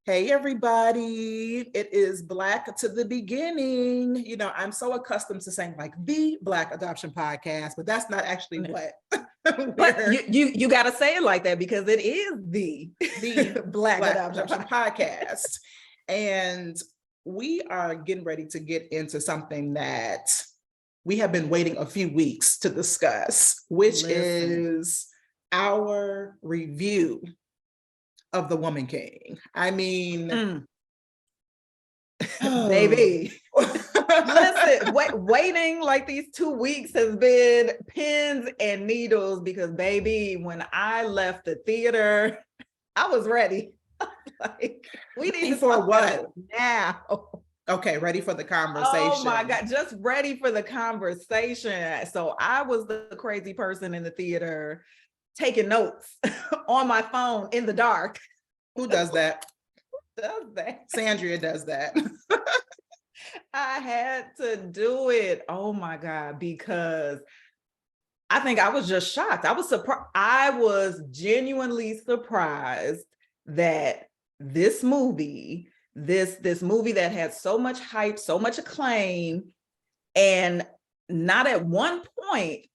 Hey, everybody. It is Black to the beginning. You know, I'm so accustomed to saying like the Black Adoption Podcast, but that's not actually what But you got to say it like that because it is the Black Adoption Podcast. And we are getting ready to get into something that we have been waiting a few weeks to discuss, which is our review of The Woman King. I mean, baby. Listen, waiting like these 2 weeks has been pins and needles because, baby, when I left the theater, I was ready. Like, we need to for what now? Okay, ready for the conversation. Oh my God, just ready for the conversation. So I was the crazy person in the theater taking notes on my phone in the dark. Who does that? Who does that? Sandria does that. I had to do it. Oh my God, because I think I was just shocked. I was surprised. I was genuinely surprised that this movie, this movie that had so much hype, so much acclaim, and not at one point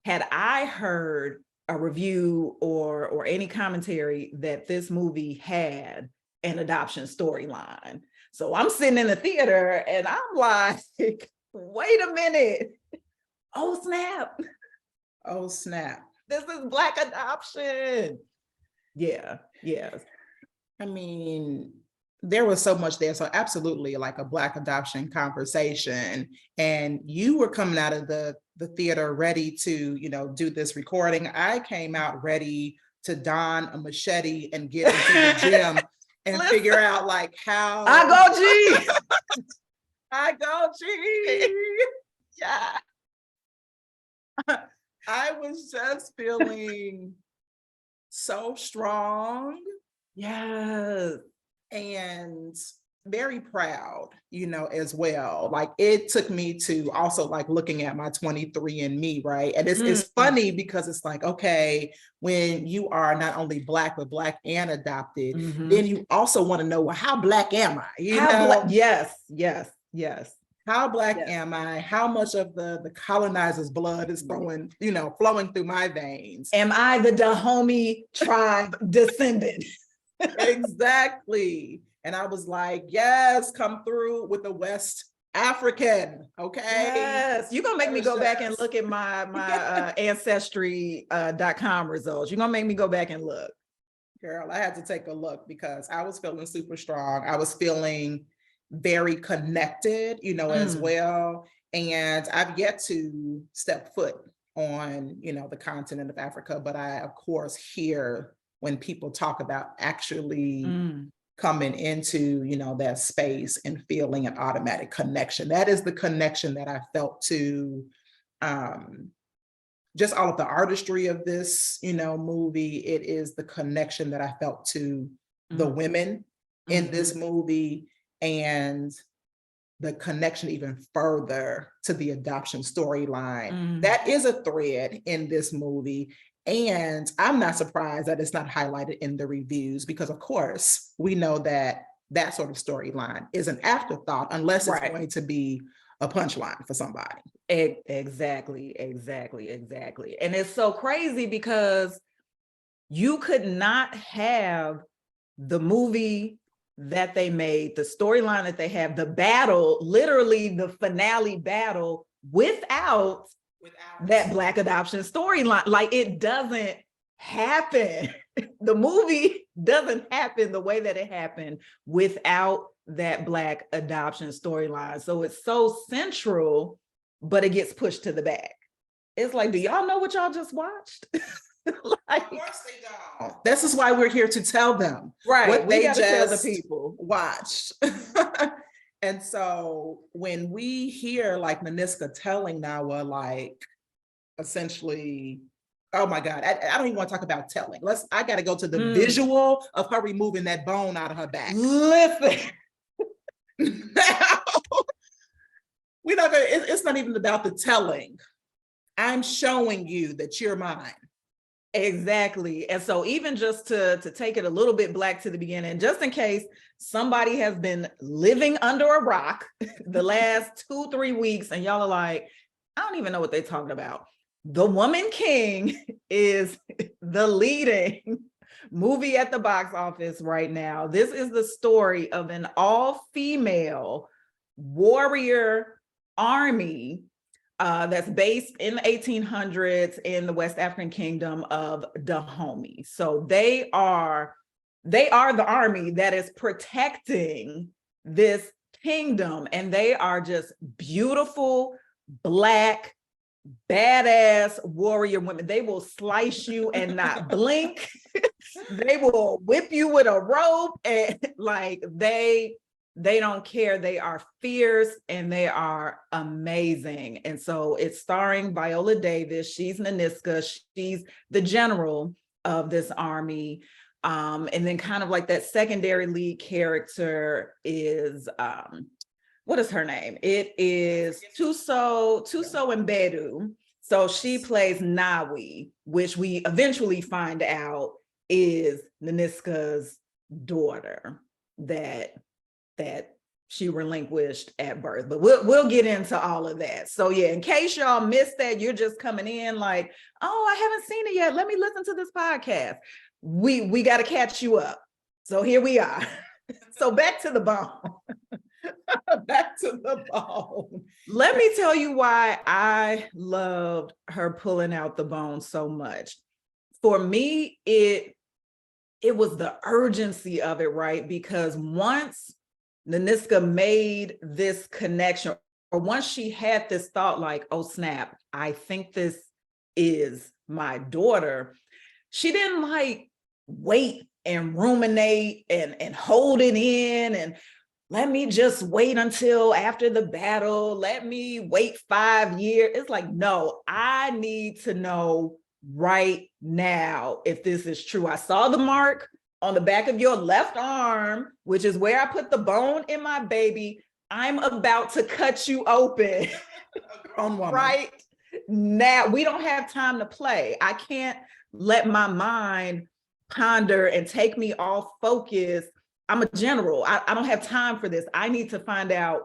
had I heard a review or any commentary that this movie had an adoption storyline. So I'm sitting in the theater and I'm like, wait a minute. Oh, snap. Oh, snap. This is Black adoption. Yeah. I mean, there was so much there. So absolutely like a Black adoption conversation. And you were coming out of the theater ready to, do this recording. I came out ready to don a machete and get into the gym and figure out like how I go G. I go G. Yeah. I was just feeling so strong. Yes. And very proud, as well. Like it took me to also like looking at my 23andMe, right? And it's funny because it's like, okay, when you are not only Black, but Black and adopted, then you also want to know, well, how Black am I? Yes. How Black am I? How much of the colonizer's blood is flowing through my veins? Am I the Dahomey tribe descendant? Exactly. And I was like, yes, come through with the West African. Okay. Yes. You're going to make me go back and look at my ancestry.com results. You're going to make me go back and look. Girl, I had to take a look because I was feeling super strong. I was feeling very connected, as well. And I've yet to step foot on, the continent of Africa, but I, of course, hear when people talk about actually coming into, that space and feeling an automatic connection. That is the connection that I felt to just all of the artistry of this, movie. It is the connection that I felt to the women in this movie and the connection even further to the adoption storyline. That is a thread in this movie. And I'm not surprised that it's not highlighted in the reviews because, of course, we know that that sort of storyline is an afterthought unless it's going to be a punchline for somebody. Exactly. And it's so crazy because you could not have the movie that they made, the storyline that they have, the battle, literally the finale battle without that Black adoption storyline. Like it doesn't happen. The movie doesn't happen the way that it happened without that Black adoption storyline. So it's so central, but it gets pushed to the back. It's like, do y'all know what y'all just watched? Like, of course they don't. This is why we're here to tell them what they just tell the people watched. And so when we hear like Maniska telling Nawa, like essentially, oh my God, I don't even want to talk about telling. I got to go to the visual of her removing that bone out of her back. Listen. It's not even about the telling. I'm showing you that you're mine. Exactly. And so even just to take it a little bit Black to the beginning, just in case somebody has been living under a rock the last 2-3 weeks and y'all are like, I don't even know what they're talking about. The Woman King is the leading movie at the box office right now. This is the story of an all-female warrior army that's based in the 1800s in the West African kingdom of Dahomey. So they are the army that is protecting this kingdom, and they are just beautiful, Black, badass warrior women. They will slice you and not blink. They will whip you with a rope, and like they don't care. They are fierce and they are amazing. And so it's starring Viola Davis. She's Naniska. She's the general of this army. And then kind of like that secondary lead character is what is her name? It is Tuso Mbedu. So she plays Nawi, which we eventually find out is Naniska's daughter that she relinquished at birth. But we'll get into all of that. So yeah, in case y'all missed that, you're just coming in like, oh, I haven't seen it yet. Let me listen to this podcast. We got to catch you up. So here we are. So back to the bone. Back to the bone. Let me tell you why I loved her pulling out the bone so much. For me, it was the urgency of it, right? Because once Naniska made this connection, or once she had this thought like, oh snap, I think this is my daughter, she didn't like wait and ruminate and hold it in and let me just wait until after the battle. Let me wait 5 years. It's like, no, I need to know right now if this is true. I saw the mark on the back of your left arm, which is where I put the bone in my baby. I'm about to cut you open right now. We don't have time to play. I can't let my mind ponder and take me off focus. I'm a general. I don't have time for this. I need to find out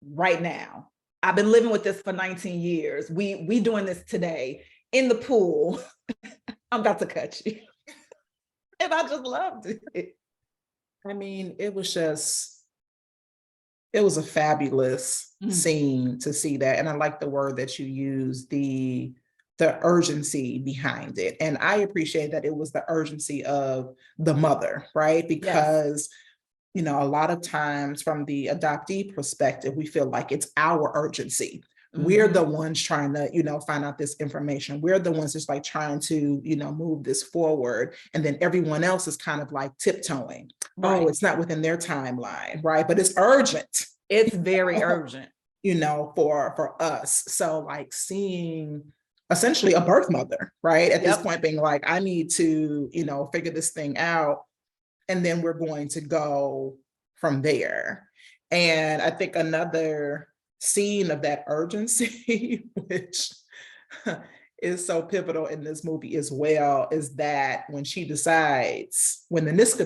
right now. I've been living with this for 19 years. We doing this today in the pool. I'm about to cut you. And I just loved it. I mean, it was a fabulous scene to see that. And I like the word that you used, the urgency behind it. And I appreciate that it was the urgency of the mother, right? Because, you know, a lot of times from the adoptee perspective, we feel like it's our urgency. We're the ones trying to, you know, find out this information. We're the ones just like trying to, you know, move this forward. And then everyone else is kind of like tiptoeing. Right. Oh, it's not within their timeline, right? But it's urgent. It's very urgent, you know, for us. So like seeing essentially a birth mother, right? At this point being like, I need to, you know, figure this thing out. And then we're going to go from there. And I think another scene of that urgency, which is so pivotal in this movie as well, is that when Naniska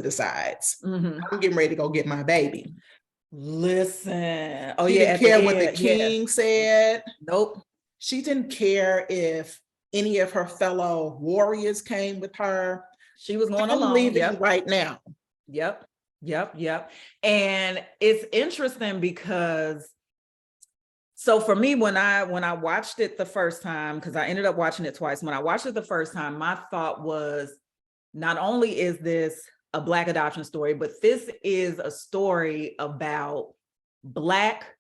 decides, I'm getting ready to go get my baby. Listen. Oh, she didn't care what the king said. Nope. She didn't care if any of her fellow warriors came with her. She was going alone. I'm leaving right now. Yep. And it's interesting because, so for me, when I watched it the first time, because I ended up watching it twice, when I watched it the first time, my thought was, not only is this a Black adoption story, but this is a story about Black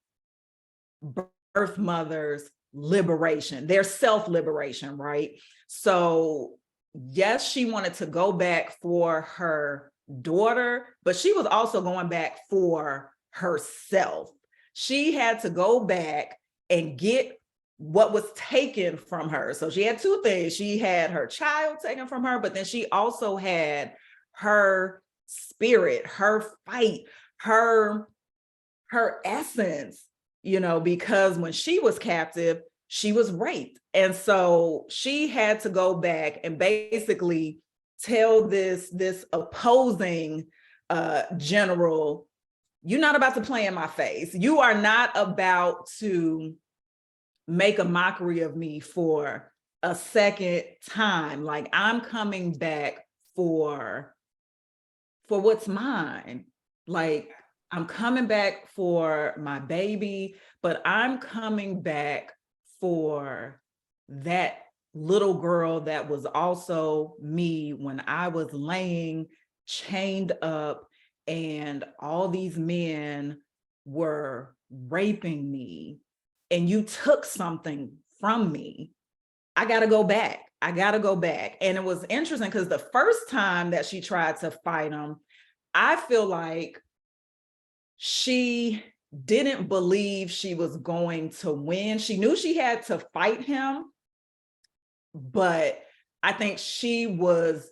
birth mothers' liberation, their self-liberation, right? So yes, she wanted to go back for her daughter, but she was also going back for herself. She had to go back and get what was taken from her. So she had two things. She had her child taken from her, but then she also had her spirit, her fight, her essence, you know, because when she was captive, she was raped. And so she had to go back and basically tell this opposing general, you're not about to play in my face. You are not about to make a mockery of me for a second time. Like, I'm coming back for what's mine. Like, I'm coming back for my baby, but I'm coming back for that little girl that was also me when I was laying chained up and all these men were raping me, and you took something from me. I got to go back. I got to go back. And it was interesting because the first time that she tried to fight him, I feel like she didn't believe she was going to win. She knew she had to fight him, but I think she was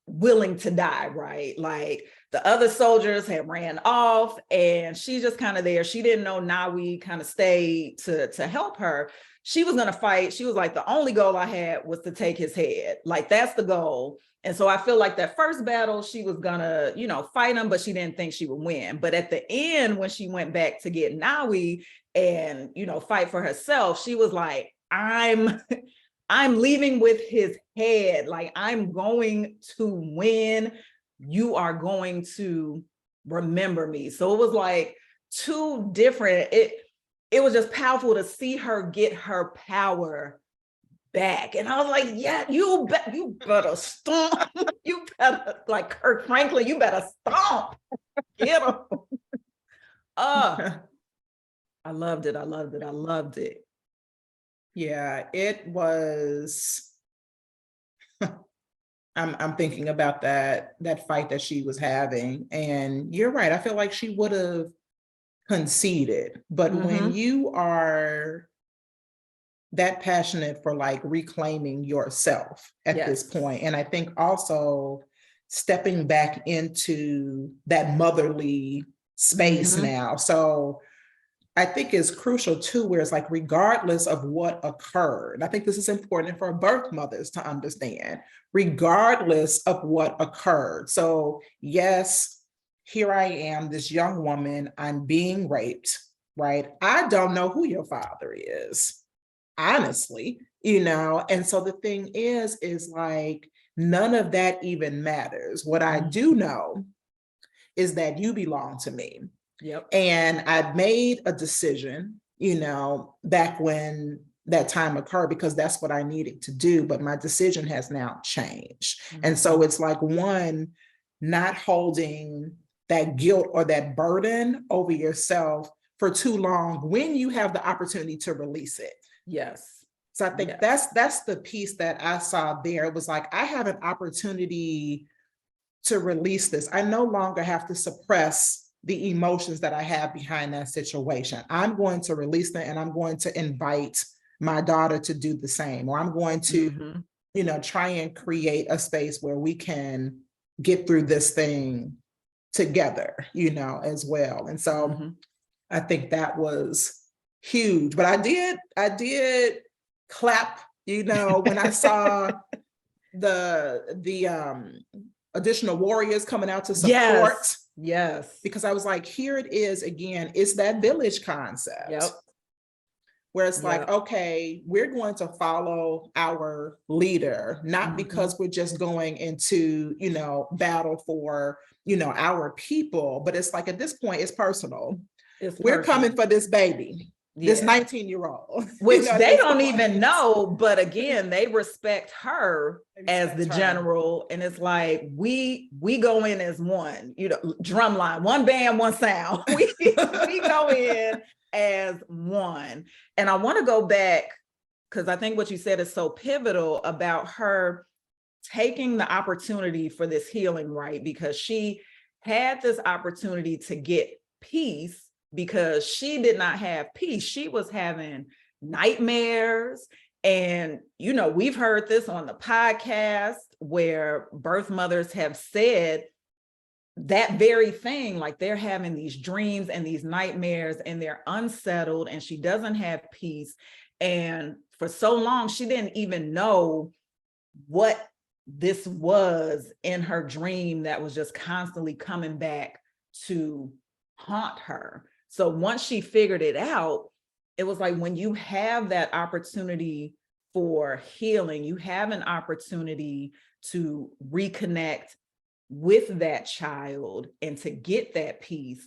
willing to die, right? Like, the other soldiers had ran off and she just kind of there. She didn't know Nawi kind of stayed to help her. She was going to fight. She was like, the only goal I had was to take his head. Like, that's the goal. And so I feel like that first battle, she was gonna, fight him, but she didn't think she would win. But at the end, when she went back to get Nawi and, fight for herself, she was like, I'm leaving with his head. Like, I'm going to win. You are going to remember me. So it was like two different, it was just powerful to see her get her power back. And I was like, yeah, you better stomp. You better, like Kirk Franklin, you better stomp. Get him. I loved it. I loved it. I loved it. Yeah, it was. I'm thinking about that fight that she was having, and you're right. I feel like she would have conceded, but when you are that passionate for like reclaiming yourself at this point, and I think also stepping back into that motherly space now. So I think it's crucial too, where it's like, regardless of what occurred, I think this is important for birth mothers to understand, regardless of what occurred. So yes, here I am, this young woman, I'm being raped, right? I don't know who your father is, honestly, and so the thing is like, none of that even matters. What I do know is that you belong to me. Yep. And I made a decision, back when that time occurred, because that's what I needed to do. But my decision has now changed. And so it's like, one, not holding that guilt or that burden over yourself for too long when you have the opportunity to release it. Yes. So I think that's the piece that I saw there. It was like, I have an opportunity to release this. I no longer have to suppress the emotions that I have behind that situation. I'm going to release them, and I'm going to invite my daughter to do the same, or I'm going to, try and create a space where we can get through this thing together, as well. And so I think that was huge. But I did clap, when I saw the additional warriors coming out to support. Yes. Because I was like, here it is again, it's that village concept. Yep. Where it's like, okay, we're going to follow our leader, not because we're just going into, battle for, our people, but it's like, at this point, it's personal. We're coming for this baby. This 19-year-old, which they don't even know, but again, they respect her as the general, and it's like, we go in as one, drumline, one band, one sound. we go in as one. And I want to go back, because I think what you said is so pivotal about her taking the opportunity for this healing, right? Because she had this opportunity to get peace, because she did not have peace. She was having nightmares. And, we've heard this on the podcast where birth mothers have said that very thing, like they're having these dreams and these nightmares and they're unsettled and she doesn't have peace. And for so long, she didn't even know what this was in her dream that was just constantly coming back to haunt her. So once she figured it out, it was like when you have that opportunity for healing, you have an opportunity to reconnect with that child and to get that peace,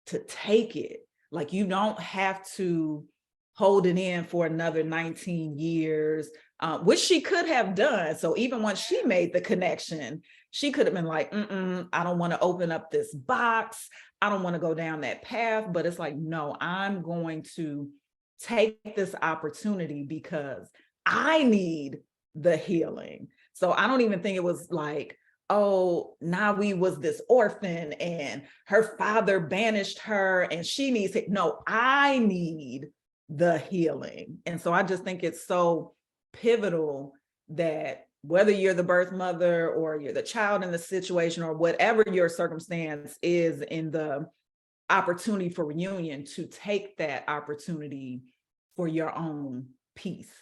to take it. Like you don't have to hold it in for another 19 years, which she could have done. So even once she made the connection, she could have been like, I don't want to open up this box. I don't want to go down that path. But it's like, no, I'm going to take this opportunity because I need the healing. So I don't even think it was like, oh, Nawi was this orphan and her father banished her and she needs it. No, I need the healing. And so I just think it's so pivotal that whether you're the birth mother or you're the child in the situation or whatever your circumstance is in the opportunity for reunion, to take that opportunity for your own peace.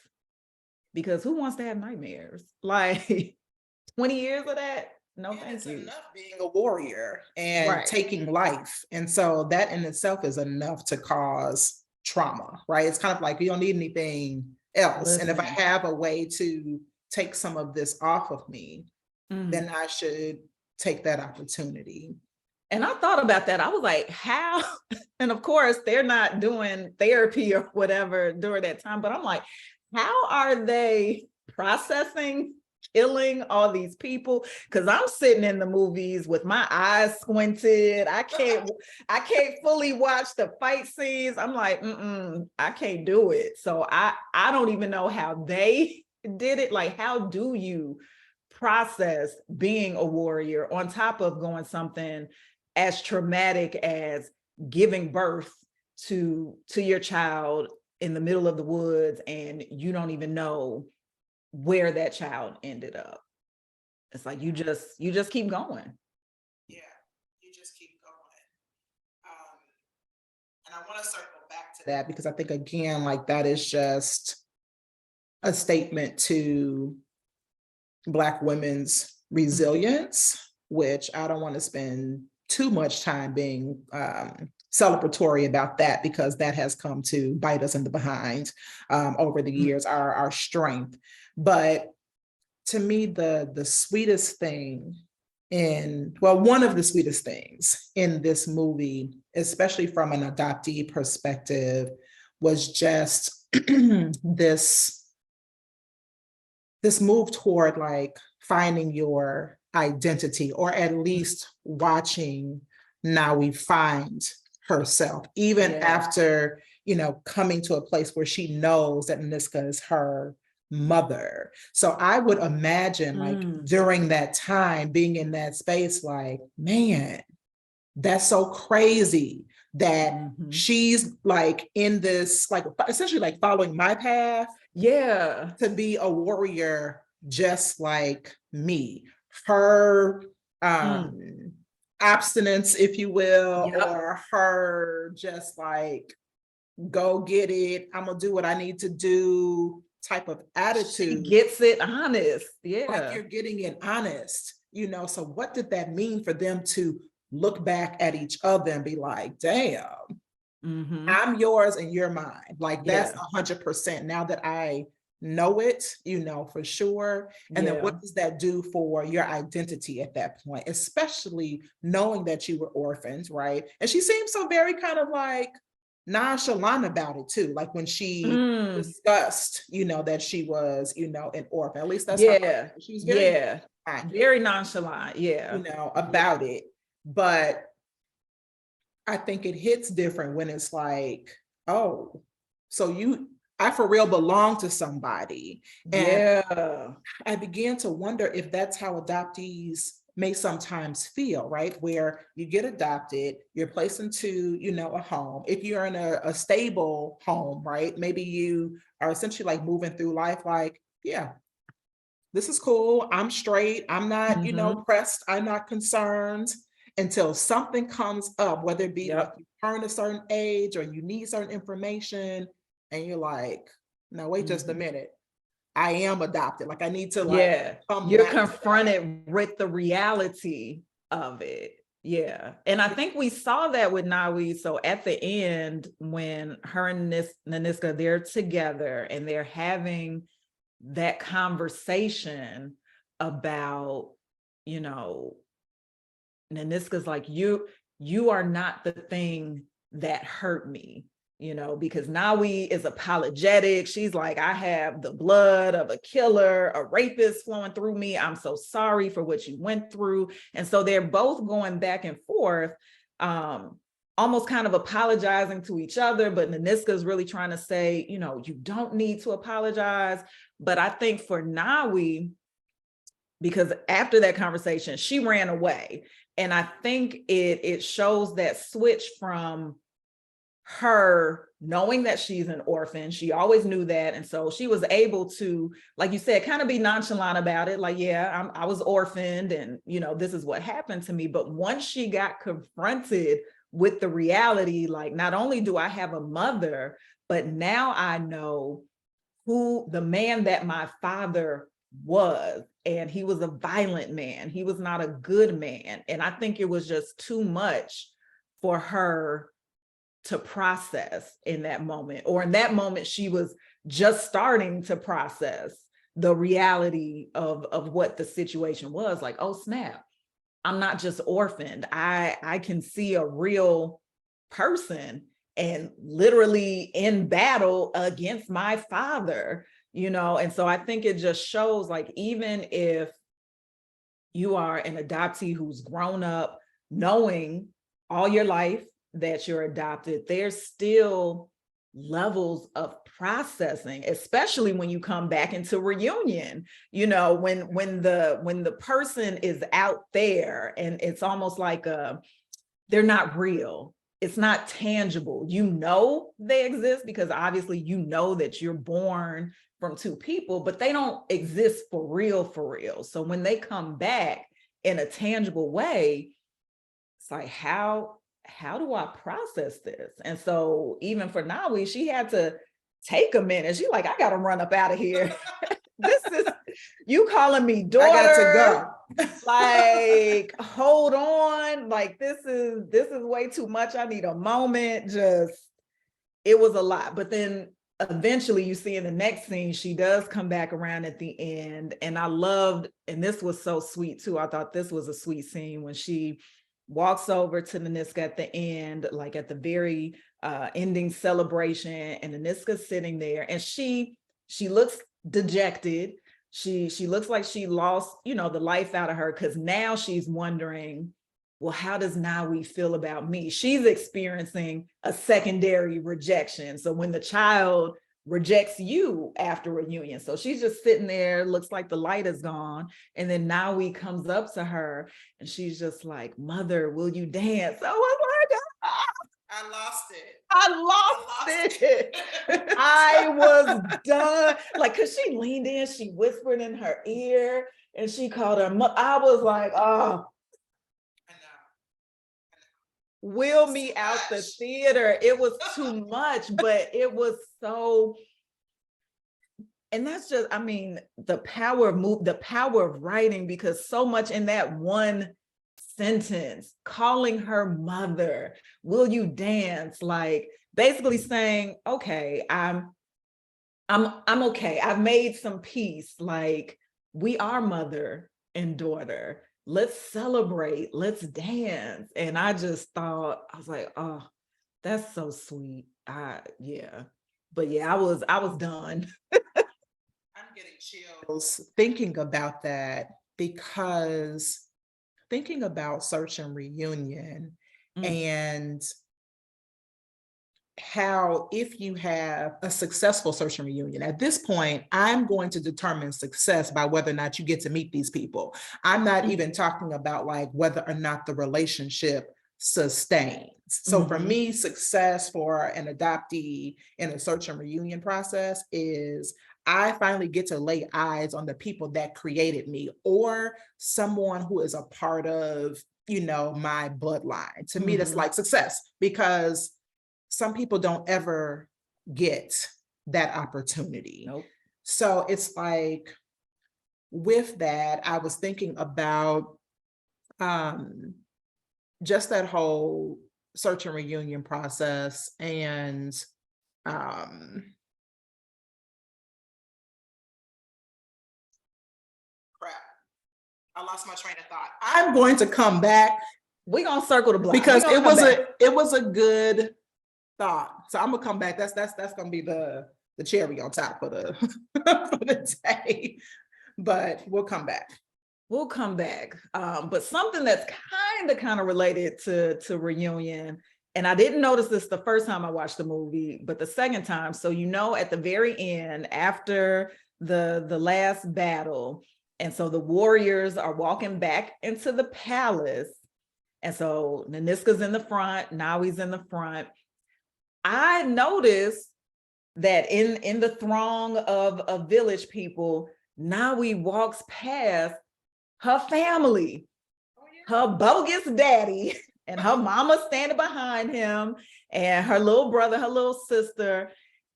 Because who wants to have nightmares? Like 20 years of that? No, thank you. Enough being a warrior and taking life. And so that in itself is enough to cause trauma, right? It's kind of like you don't need anything else. And if I have a way to take some of this off of me, then I should take that opportunity. And I thought about that. I was like, how? And of course, they're not doing therapy or whatever during that time, but I'm like, how are they processing killing all these people? Because I'm sitting in the movies with my eyes squinted. I can't fully watch the fight scenes. I'm like, I can't do it. So I don't even know how they did it. Like, how do you process being a warrior on top of going something as traumatic as giving birth to your child in the middle of the woods and you don't even know where that child ended up? It's like you just keep going. Yeah, you just keep going. And I want to circle back to that because I think again, like that is just a statement to Black women's resilience, which I don't want to spend too much time being celebratory about that because that has come to bite us in the behind over the years, our strength. But to me, the sweetest thing one of the sweetest things in this movie, especially from an adoptee perspective, was just this move toward like finding your identity, or at least watching Nawi find herself, even after, coming to a place where she knows that Niska is her mother. So I would imagine like during that time being in that space, like, man, that's so crazy that she's like in this, like essentially like following my path. Yeah. To be a warrior just like me. Her abstinence, if you will, or her just like, go get it, I'm gonna do what I need to do type of attitude. She gets it honest. Yeah. Like you're getting it honest, so what did that mean for them to look back at each other and be like, damn, I'm yours and you're mine. Like that's 100% now that I know it, for sure. And then what does that do for your identity at that point, especially knowing that you were orphans, right? And she seems so very kind of like nonchalant about it too. Like when she discussed, that she was, an orphan, at least that's how she was very nonchalant. About it. But I think it hits different when it's like, oh, so I for real belong to somebody. And I began to wonder if that's how adoptees may sometimes feel, right? Where you get adopted, you're placed into, a home. If you're in a stable home, right? Maybe you are essentially like moving through life like, yeah, this is cool. I'm straight. I'm not, Mhm. pressed. I'm not concerned until something comes up, whether it be like Yep. you turn a certain age or you need certain information, and you're like, no, wait just a Mhm. minute. I am adopted. Like I need to like Yeah, come you're back to that. confronted with the reality of it. Yeah, and I think we saw that with Nawi. So at the end, when her and Naniska, they're together and they're having that conversation about, you know, Naniska's like, you are not the thing that hurt me, because Nawi is apologetic. She's like, I have the blood of a killer, a rapist flowing through me. I'm so sorry for what you went through. And so they're both going back and forth, almost kind of apologizing to each other. But Naniska is really trying to say, you don't need to apologize. But I think for Nawi, because after that conversation, she ran away. And I think it shows that switch from her knowing that she's an orphan. She always knew that. And so she was able to, like you said, kind of be nonchalant about it. Like, yeah, I was orphaned and, this is what happened to me. But once she got confronted with the reality, like, not only do I have a mother, but now I know who the man that my father was. And he was a violent man. He was not a good man. And I think it was just too much for her to process in that moment. Or in that moment, she was just starting to process the reality of what the situation was. Like, oh, snap. I'm not just orphaned. I can see a real person and literally in battle against my father, and so I think it just shows, like, even if you are an adoptee who's grown up knowing all your life that you're adopted, there's still levels of processing, especially when you come back into reunion, when the person is out there and it's almost like they're not real. It's not tangible. They exist because obviously that you're born from two people, but they don't exist for real, for real. So when they come back in a tangible way, it's like, how do I process this? And so even for Nawi, she had to take a minute. She's like, I gotta run up out of here. This is you calling me daughter. I got to go. Like, hold on. Like, this is way too much. I need a moment. It was a lot. But then eventually you see in the next scene, she does come back around at the end. And I loved, and this was so sweet too. I thought this was a sweet scene when she walks over to Naniska at the end, like at the very ending celebration, and Naniska's sitting there and she looks dejected. She looks like she lost, the life out of her, because now she's wondering, well, how does Nawi feel about me? She's experiencing a secondary rejection. So when the child rejects you after reunion, so she's just sitting there, looks like the light is gone. And then Nawi comes up to her and she's just like, Mother, will you dance? Oh my God. I lost it. I lost it. I was done. Like, cause she leaned in, she whispered in her ear and she called her mother. I was like, oh, wheel me out the theater. It was too much, but it was so, and that's just, I mean, the power of writing, because so much in that one sentence, calling her mother, will you dance? Like basically saying, okay, I'm okay. I've made some peace. Like, we are mother and daughter. Let's celebrate. Let's dance. And I just thought, I was like, oh, that's so sweet. Yeah. But yeah, I was done. I'm getting chills thinking about that, because thinking about Search and Reunion Mm, and how, if you have a successful Search and Reunion, at this point, I'm going to determine success by whether or not you get to meet these people. I'm not even talking about like whether or not the relationship sustains. So for me, success for an adoptee in a Search and Reunion process is I finally get to lay eyes on the people that created me or someone who is a part of, my bloodline. To me, that's Mhm. like success because some people don't ever get that opportunity. Nope. So it's like with that, I was thinking about um just that whole search and reunion process and um crap, I lost my train of thought. I'm going to come back We're gonna circle the block. because We're gonna come back. it was a good thought. So I'm gonna come back. That's gonna be the cherry on top of the for the day. But we'll come back. We'll come back. But something that's kind of related to reunion, and I didn't notice this the first time I watched the movie, but the second time. So at the very end, after the last battle, and so the warriors are walking back into the palace, and so Nanisca's in the front, Nawi's in the front. I noticed that in the throng of village people, Nawi walks past her family, her bogus daddy, and her mama standing behind him, and her little brother, her little sister.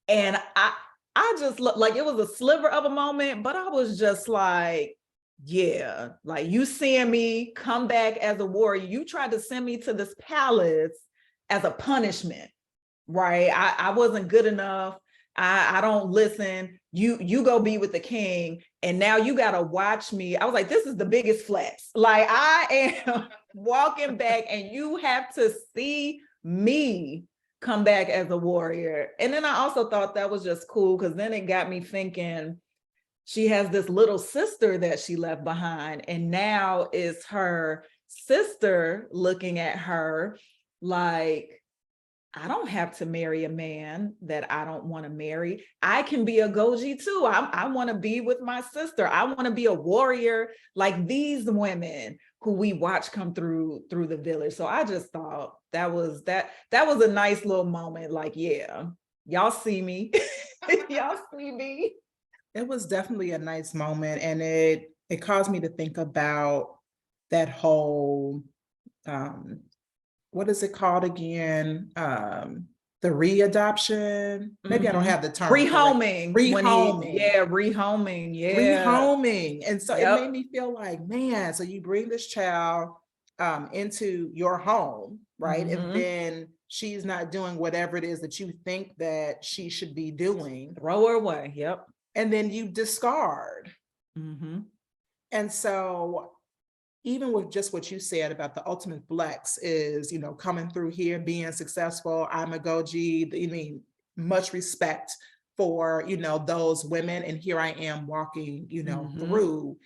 And I just looked like it was a sliver of a moment, but I was just like, yeah, like you seeing me come back as a warrior. You tried to send me to this palace as a punishment, right? I wasn't good enough. I don't listen. You go be with the king, and now you gotta watch me. I was like, this is the biggest flex. Like I am walking back, and you have to see me come back as a warrior. And then I also thought that was just cool because then it got me thinking. She has this little sister that she left behind, and now is her sister looking at her like, I don't have to marry a man that I don't want to marry. I can be a Goji too. I want to be with my sister. I want to be a warrior like these women who we watch come through the village. So I just thought that was a nice little moment. Like, yeah, y'all see me. Y'all see me. It was definitely a nice moment, and it caused me to think about that whole what is it called again? The readoption. Maybe I don't have the term correct. Rehoming. Rehoming. Rehoming. Yeah. Rehoming. And so it made Yep. me feel like, man, so you bring this child into your home, right? And then she's not doing whatever it is that you think that she should be doing. Throw her away. Yep. And then you discard. And so even with just what you said about the ultimate flex is, coming through here, being successful, I'm a Goji, I mean, much respect for, those women. And here I am walking, through.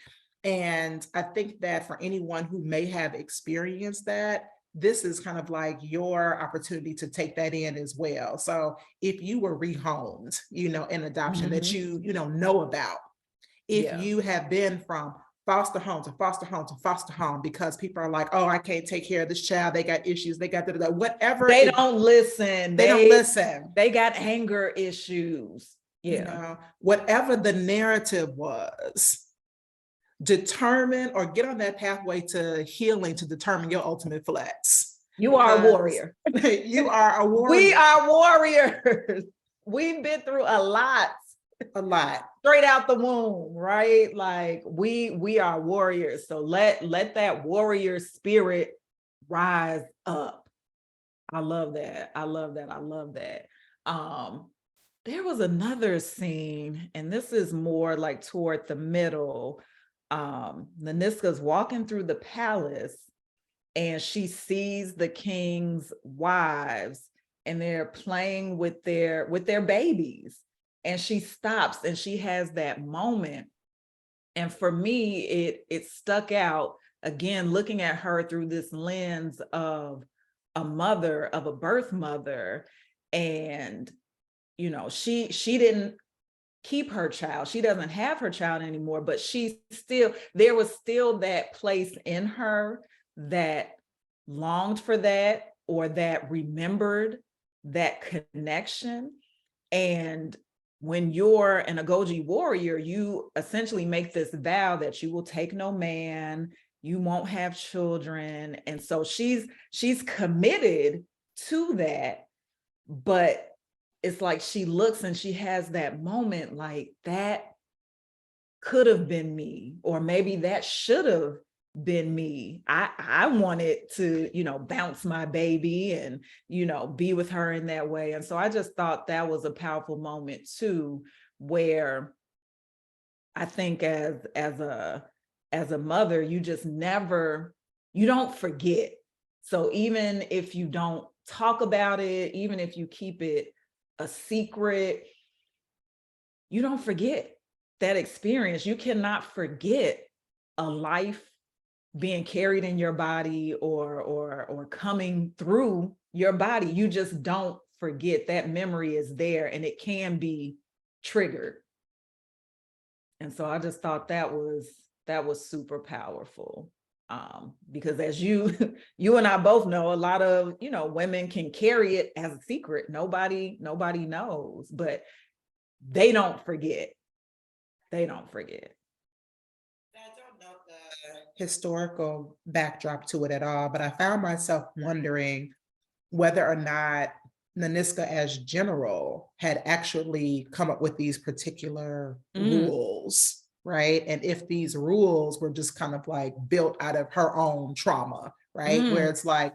And I think that for anyone who may have experienced that, this is kind of like your opportunity to take that in as well. So if you were rehomed, in adoption that you know about, if you have been from foster home to foster home to foster home because people are like, oh, I can't take care of this child. They got issues. They got whatever. They don't listen. They don't listen. They got anger issues. Yeah. Whatever the narrative was, determine or get on that pathway to healing to determine your ultimate flex. You are a warrior. You are a warrior. We are warriors. We've been through a lot. Straight out the womb, right? Like we are warriors. So let that warrior spirit rise up. I love that. I love that. I love that. There was another scene, and this is more like toward the middle. Naniska's walking through the palace, and she sees the king's wives, and they're playing with their babies. And she stops and she has that moment. And for me, it stuck out again, looking at her through this lens of a mother, of a birth mother. And, she didn't keep her child. She doesn't have her child anymore, but there was still that place in her that longed for that, or that remembered that connection. And when you're an Agoge warrior, you essentially make this vow that you will take no man, you won't have children. And so she's committed to that, but it's like she looks and she has that moment like that could have been me, or maybe that should have been me. I wanted to, bounce my baby and, be with her in that way. And so I just thought that was a powerful moment too, where I think as a mother, you just never, you don't forget. So even if you don't talk about it, even if you keep it a secret, you don't forget that experience. You cannot forget a life being carried in your body or coming through your body. You just don't forget. That memory is there and it can be triggered. And so I just thought that was super powerful. Because as you and I both know, a lot of, women can carry it as a secret. Nobody knows, but they don't forget. They don't forget. I don't know the historical backdrop to it at all, but I found myself wondering whether or not Nanisca as general had actually come up with these particular rules, right? And if these rules were just kind of like built out of her own trauma, right? Where it's like,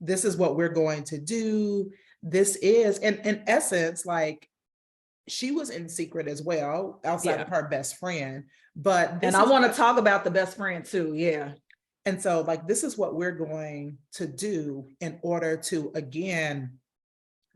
this is what we're going to do. This is, and in essence, like, she was in secret as well, outside of her best friend. But and I want to talk about the best friend too. Yeah. And so, like, this is what we're going to do in order to, again,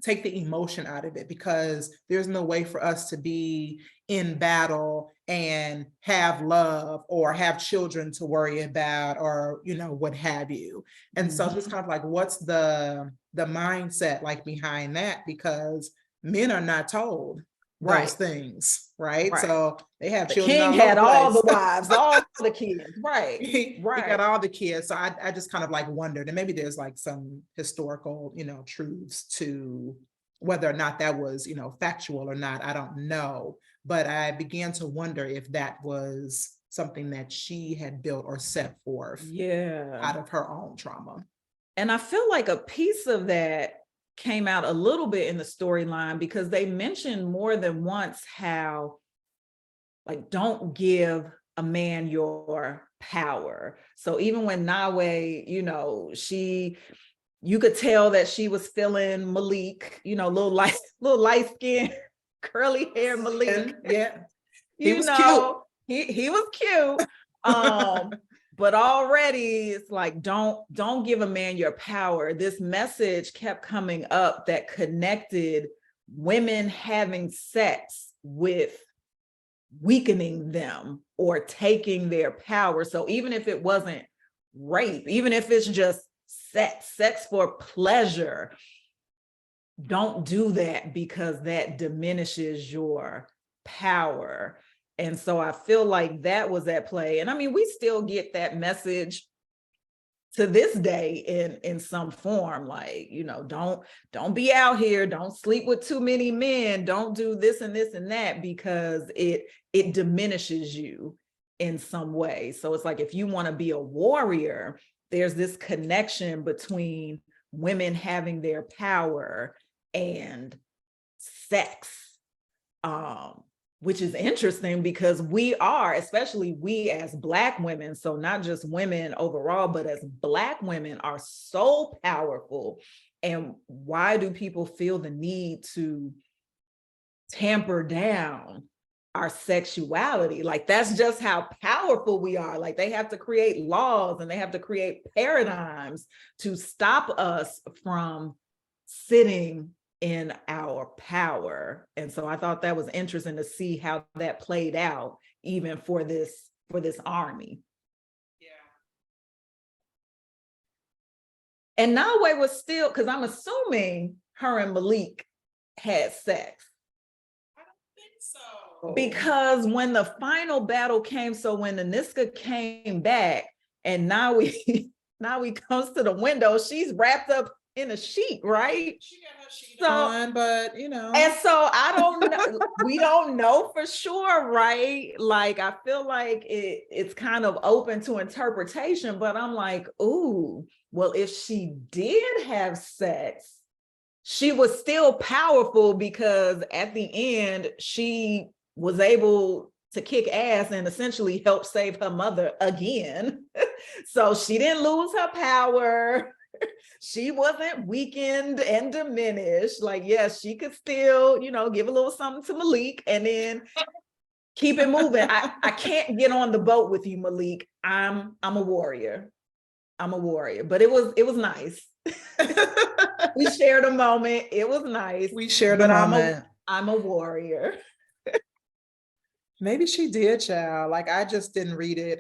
take the emotion out of it, because there's no way for us to be in battle and have love or have children to worry about, or, what have you. And so it's kind of like, what's the mindset like behind that? Because men are not told those things, right? So they have the children. King had all the wives, all the kids, right? He got all the kids. So I just kind of like wondered, and maybe there's like some historical, truths to whether or not that was, factual or not. I don't know, but I began to wonder if that was something that she had built or set forth, out of her own trauma. And I feel like a piece of that came out a little bit in the storyline, because they mentioned more than once how, like, don't give a man your power. So even when Nawe, you could tell that she was feeling Malik, little light skin, curly hair Malik. Yeah. He was cute. He was cute. But already it's like, don't give a man your power. This message kept coming up that connected women having sex with weakening them or taking their power. So even if it wasn't rape, even if it's just sex for pleasure, don't do that, because that diminishes your power. And so I feel like that was at play. And I mean, we still get that message to this day in some form, like, don't be out here, don't sleep with too many men, don't do this and this and that, because it diminishes you in some way. So it's like, if you want to be a warrior, there's this connection between women having their power and sex, which is interesting, because we are, especially we as Black women, so not just women overall, but as Black women are so powerful. And why do people feel the need to tamper down our sexuality? Like, that's just how powerful we are. Like, they have to create laws and they have to create paradigms to stop us from sitting in our power. And so I thought that was interesting to see how that played out, even for this army. Yeah. And Nawe was still, because I'm assuming her and Malik had sex. I don't think so. Because when the final battle came, so when Nanisca came back and Nawe comes to the window, she's wrapped up in a sheet, right? She got her sheet So, on, but you know. and so I don't know, we don't know for sure, right? Like, I feel like it's kind of open to interpretation, but I'm like, ooh, well, if she did have sex, she was still powerful because at the end, she was able to kick ass and essentially help save her mother again. So she didn't lose her power. She wasn't weakened and diminished. Like, yes, she could still, give a little something to Malik and then keep it moving. I can't get on the boat with you, Malik. I'm a warrior. I'm a warrior. But it was nice. We shared a moment. It was nice. We shared a moment. I'm a warrior. Maybe she did, child. Like, I just didn't read it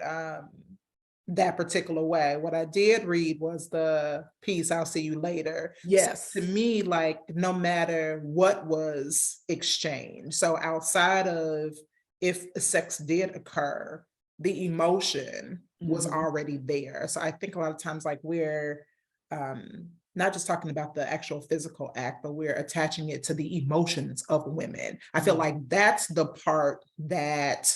that particular way. What I did read was the piece, I'll see you later. Yes. So to me, like, no matter what was exchanged, so outside of if sex did occur, the emotion was already there. So I think a lot of times, like, we're not just talking about the actual physical act, but we're attaching it to the emotions of women. I feel like that's the part that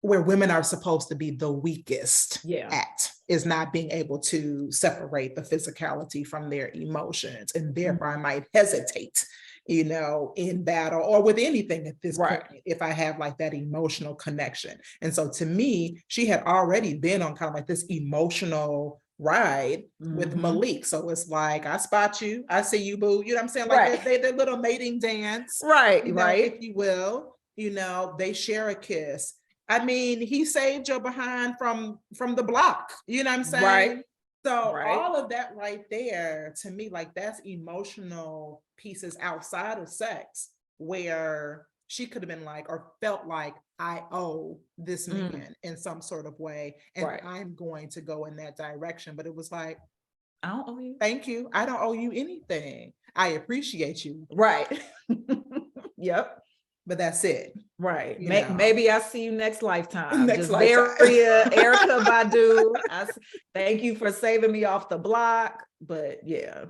where women are supposed to be the weakest at, is not being able to separate the physicality from their emotions, and therefore I might hesitate, in battle or with anything at this point, if I have like that emotional connection. And so to me, she had already been on kind of like this emotional ride with Malik. So it's like, I spot you, I see you, boo. You know what I'm saying? Like their little mating dance, if you will. They share a kiss. I mean, he saved your behind from the block. You know what I'm saying? Right. So all of that right there, to me, like, that's emotional pieces outside of sex, where she could have been like, or felt like, I owe this man in some sort of way, and I'm going to go in that direction. But it was like, I don't owe you. Thank you. I don't owe you anything. I appreciate you. Right. Yep. But that's it. Right. Maybe I see you next lifetime. Next lifetime. Very Erykah Badu. Thank you for saving me off the block. But yeah.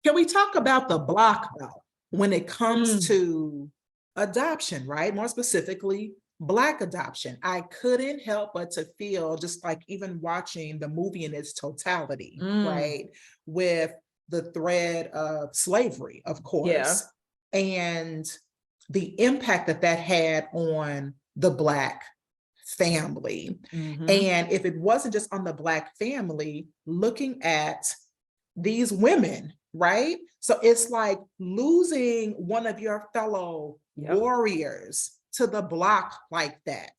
Can we talk about the block though, when it comes to adoption, right? More specifically, Black adoption. I couldn't help but to feel, just like even watching the movie in its totality, right? With the thread of slavery, of course. Yeah. And the impact that had on the Black family. And if it wasn't just on the Black family, looking at these women, right? So it's like losing one of your fellow warriors to the block like that.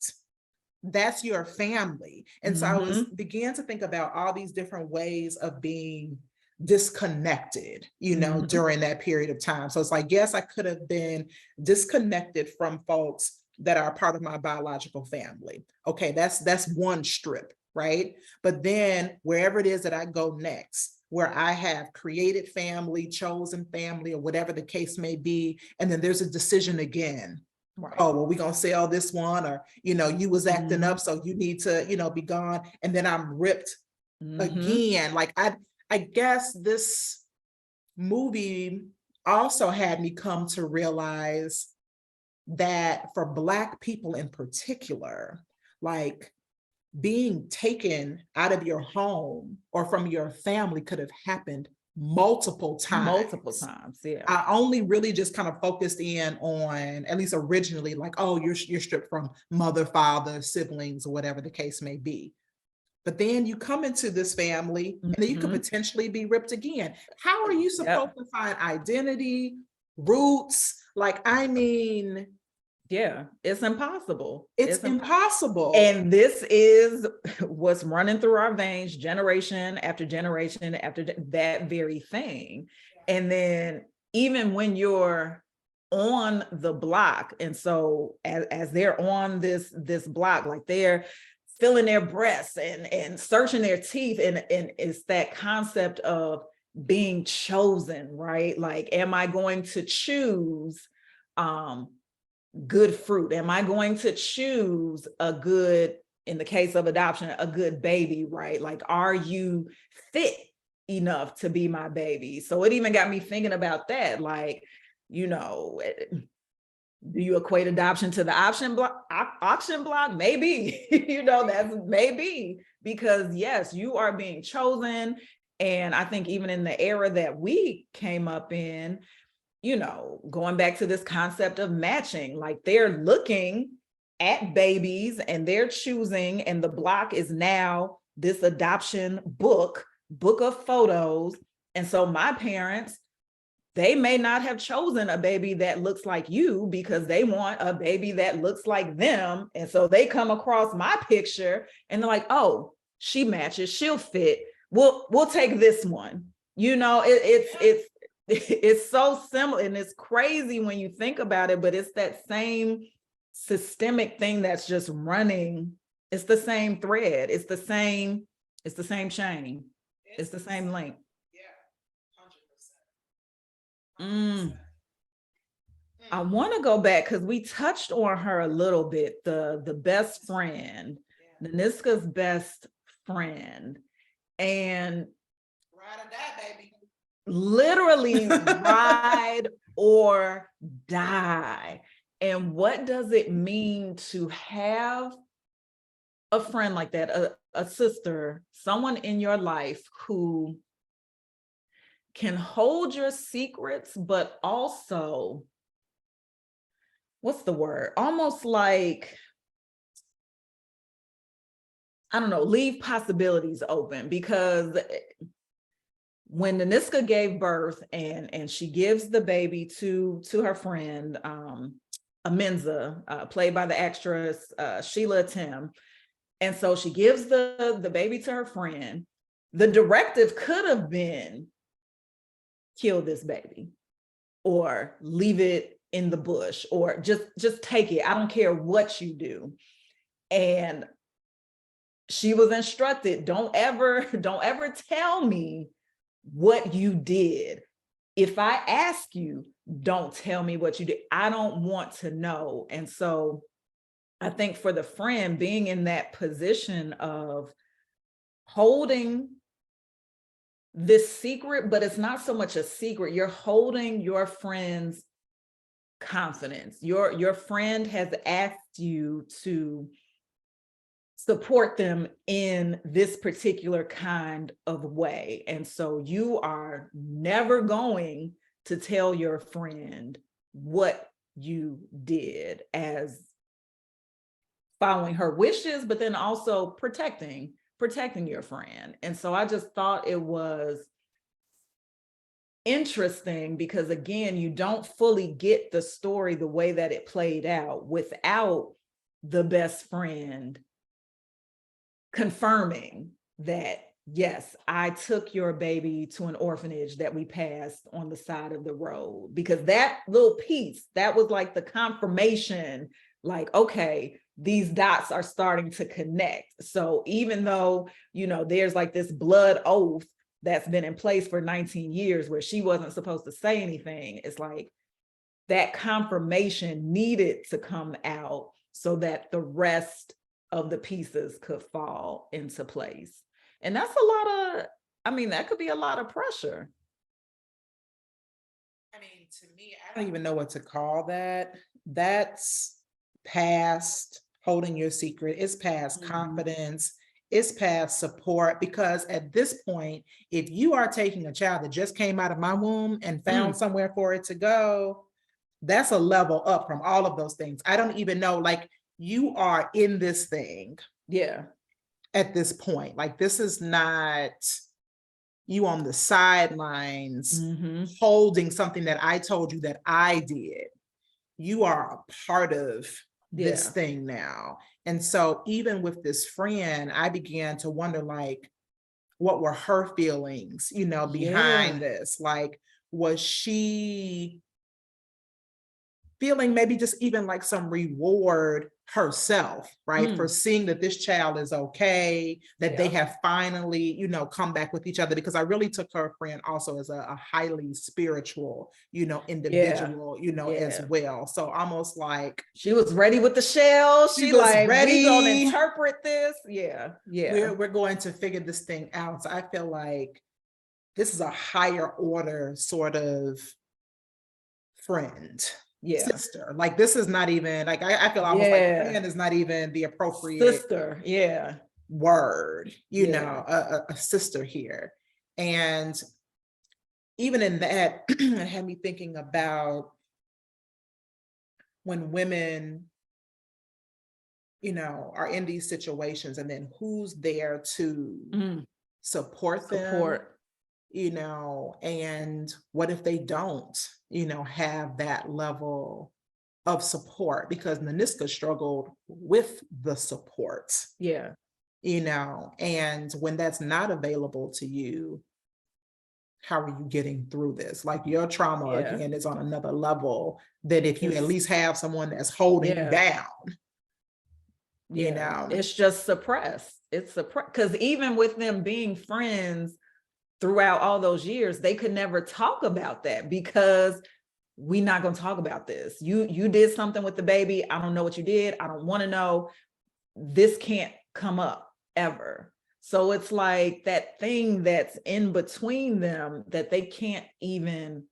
That's your family. And so I began to think about all these different ways of being disconnected, during that period of time. So it's like, yes, I could have been disconnected from folks that are part of my biological family. Okay, that's one strip, right? But then wherever it is that I go next, where I have created family, chosen family, or whatever the case may be, and then there's a decision again. Right. Oh, well, we're going to sell this one, or, you was acting up, so you need to, be gone. And then I'm ripped again. Like, I guess this movie also had me come to realize that for Black people in particular, like, being taken out of your home or from your family could have happened multiple times. Yeah. I only really just kind of focused in on, at least originally, like, oh, you're stripped from mother, father, siblings, or whatever the case may be. But then you come into this family and then you could potentially be ripped again. How are you supposed to find identity, roots? Like, I mean, yeah, it's impossible. It's impossible. And this is what's running through our veins, generation after generation after that very thing. And then even when you're on the block, and so as they're on this block, like, they're feeling their breasts and searching their teeth, and it's that concept of being chosen, right? Like, am I going to choose good fruit? Am I going to choose a good, in the case of adoption, a good baby, right? Like, are you fit enough to be my baby. So it even got me thinking about that. Like, you know, do you equate adoption to the auction block? Maybe, you know, that's maybe, because yes, you are being chosen. And I think even in the era that we came up in, you know, going back to this concept of matching, like they're looking at babies and they're choosing, and the block is now this adoption book of photos. And so my parents, they may not have chosen a baby that looks like you because they want a baby that looks like them. And so they come across my picture and they're like, oh, she matches, she'll fit. We'll take this one. You know, it's so similar, and it's crazy when you think about it, but it's that same systemic thing that's just running. It's the same thread. It's the same chain. It's the same link. I want to go back because we touched on her a little bit, the best friend, Niska's best friend, and ride or die, baby. Literally ride or die. And what does it mean to have a friend like that, a sister, someone in your life who can hold your secrets, but also, what's the word? Almost like, I don't know, leave possibilities open. Because when Niska gave birth and she gives the baby to her friend, Amenza, played by the actress Sheila Tim. And so she gives the baby to her friend. The directive could have been, kill this baby, or leave it in the bush, or just take it. I don't care what you do. And she was instructed, don't ever tell me what you did. If I ask you, don't tell me what you did. I don't want to know. And so I think for the friend, being in that position of holding this secret, but it's not so much a secret. You're holding your friend's confidence. Your friend has asked you to support them in this particular kind of way. And so you are never going to tell your friend what you did, as following her wishes, but then also protecting your friend. And so I just thought it was interesting because, again, you don't fully get the story the way that it played out without the best friend confirming that, yes, I took your baby to an orphanage that we passed on the side of the road. Because that little piece, that was like the confirmation, like, okay, these dots are starting to connect. So even though, you know, there's like this blood oath that's been in place for 19 years where she wasn't supposed to say anything, it's like that confirmation needed to come out so that the rest of the pieces could fall into place. And that's a lot of, I mean, that could be a lot of pressure. I mean, to me, I don't even know what to call that. That's past holding your secret. It's past confidence. It's past support. Because at this point, if you are taking a child that just came out of my womb and found somewhere for it to go, that's a level up from all of those things. I don't even know, like, you are in this thing. Yeah. At this point, like, this is not you on the sidelines holding something that I told you that I did. You are a part of this thing now. And so even with this friend, I began to wonder, like, what were her feelings, you know, behind this? Like, was she feeling maybe just even like some reward herself, right? For seeing that this child is okay, that they have finally, you know, come back with each other. Because I really took her friend also as a highly spiritual, you know, individual, you know, as well. So almost like she was ready with the shell. She was like, ready. We gonna interpret this. Yeah. We're going to figure this thing out. So I feel like this is a higher order sort of friend, Yeah. sister. Like this is not even like I feel almost like friend is not even the appropriate sister. Yeah. word, you Yeah. know, a sister here. And even in that, it had me thinking about when women, you know, are in these situations and then who's there to support them, Support. you know, and what if they don't, you know, have that level of support, because Naniska struggled with the support, Yeah. you know, and when that's not available to you, how are you getting through this? Like your trauma Yeah. again is on another level than if you at It's- least have someone that's holding you Yeah. down. Yeah. You know, It's just suppressed. It's suppressed. Because even with them being friends throughout all those years, they could never talk about that because we're not going to talk about this. You did something with the baby. I don't know what you did. I don't want to know. This can't come up ever. So it's like that thing that's in between them that they can't even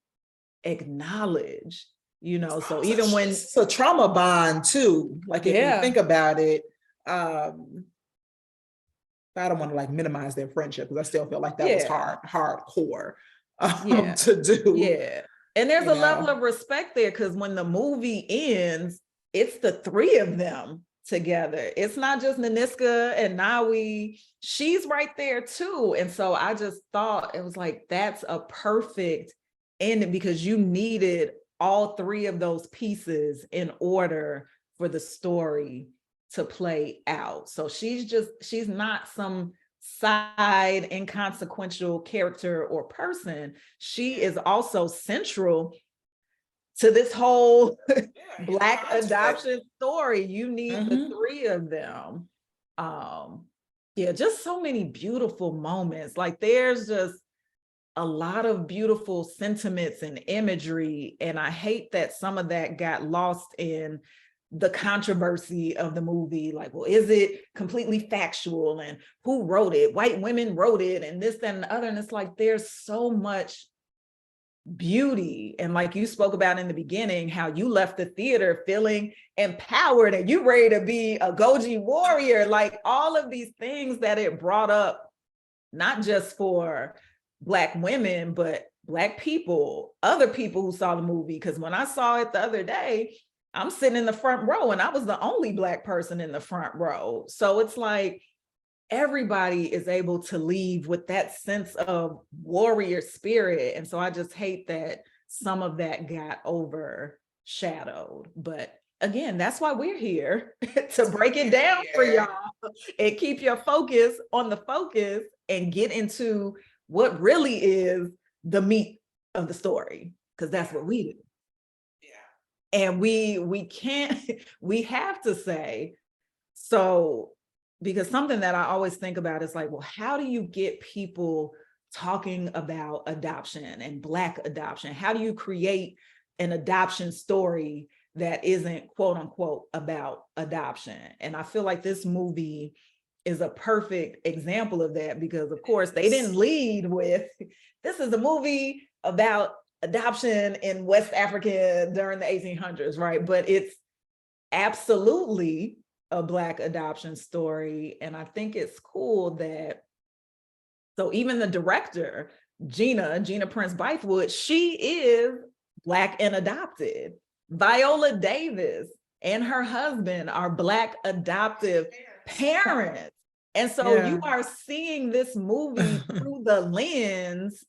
acknowledge, you know. So even when it's a trauma bond too. Like if you think about it, I don't want to like minimize their friendship because I still feel like that was hardcore to do. Yeah. And there's a level of respect there because when the movie ends, it's the three of them together. It's not just Naniska and Nawi. She's right there too. And so I just thought it was like, that's a perfect ending because you needed all three of those pieces in order for the story to play out. So she's not some side inconsequential character or person. She is also central to this whole Black adoption story. You need the three of them. Yeah, just so many beautiful moments. Like there's just a lot of beautiful sentiments and imagery. And I hate that some of that got lost in the controversy of the movie. Like, well, is it completely factual? And who wrote it? White women wrote it and this, that, and the other. And it's like, there's so much beauty. And like you spoke about in the beginning, how you left the theater feeling empowered and you ready to be a Goji warrior, like all of these things that it brought up, not just for Black women, but Black people, other people who saw the movie. Because when I saw it the other day, I'm sitting in the front row and I was the only Black person in the front row. So it's like, everybody is able to leave with that sense of warrior spirit. And so I just hate that some of that got overshadowed. But again, that's why we're here to break it down for y'all and keep your focus on the focus and get into what really is the meat of the story, because that's what we do. And we can't, we have to say, so because something that I always think about is like, well, how do you get people talking about adoption and Black adoption? How do you create an adoption story that isn't quote unquote about adoption? And I feel like this movie is a perfect example of that because of course they didn't lead with, this is a movie about adoption in West Africa during the 1800s, right? But it's absolutely a Black adoption story. And I think it's cool that, so even the director, Gina Prince Bythewood, she is Black and adopted. Viola Davis and her husband are Black adoptive parents. And so you are seeing this movie through the lens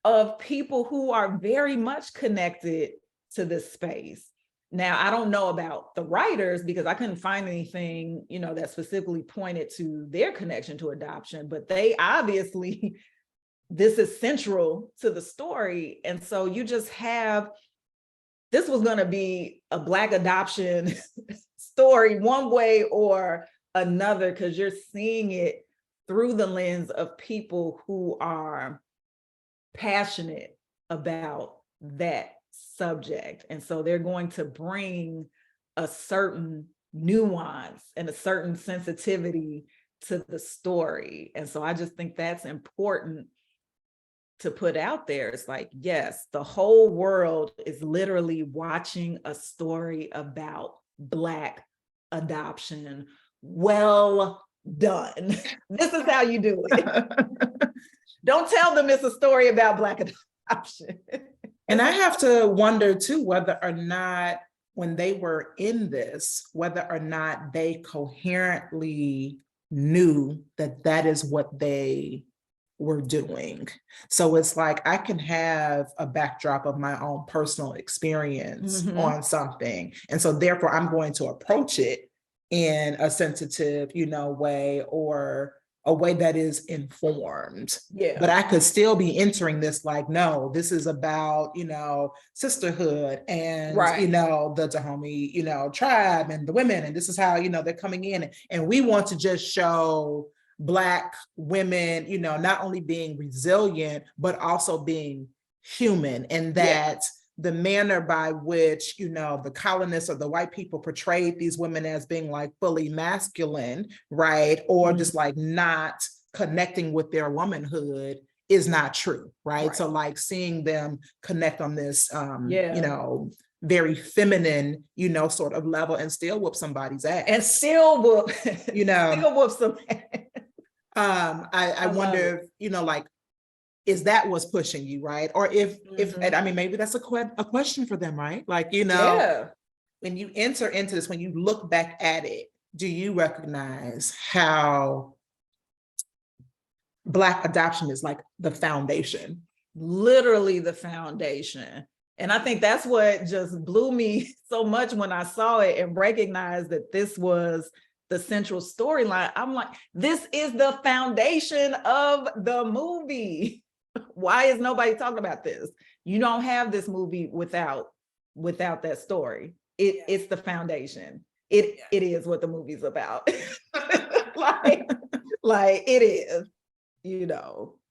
of people who are very much connected to this space. Now, I don't know about the writers because I couldn't find anything, you know, that specifically pointed to their connection to adoption, but they obviously, this is central to the story. And so you just have, this was going to be a Black adoption story one way or another, because you're seeing it through the lens of people who are passionate about that subject. And so they're going to bring a certain nuance and a certain sensitivity to the story. And so I just think that's important to put out there. It's like, yes, the whole world is literally watching a story about Black adoption. Well done. This is how you do it. Don't tell them it's a story about Black adoption. And I have to wonder too, whether or not when they were in this, whether or not they coherently knew that that is what they were doing. So it's like, I can have a backdrop of my own personal experience on something. And so therefore I'm going to approach it in a sensitive, way, or a way that is informed. Yeah. But I could still be entering this like, no, this is about, sisterhood and, Right. the Dahomey, tribe and the women. And this is how, they're coming in. And we want to just show Black women, not only being resilient, but also being human. And that the manner by which, the colonists or the white people portrayed these women as being like fully masculine, right? Or just like not connecting with their womanhood is not true, right? So like seeing them connect on this, very feminine, sort of level and still whoop somebody's ass. And still whoop, still whoop some ass. I wonder if, like, is that what's pushing you, right? Or if and I mean, maybe that's a question for them, right? Like, when you enter into this, when you look back at it, do you recognize how Black adoption is like the foundation? Literally the foundation. And I think that's what just blew me so much when I saw it and recognized that this was the central storyline. I'm like, this is the foundation of the movie. Why is nobody talking about this? You don't have this movie without that story. It's the foundation. It is what the movie's about. like it is,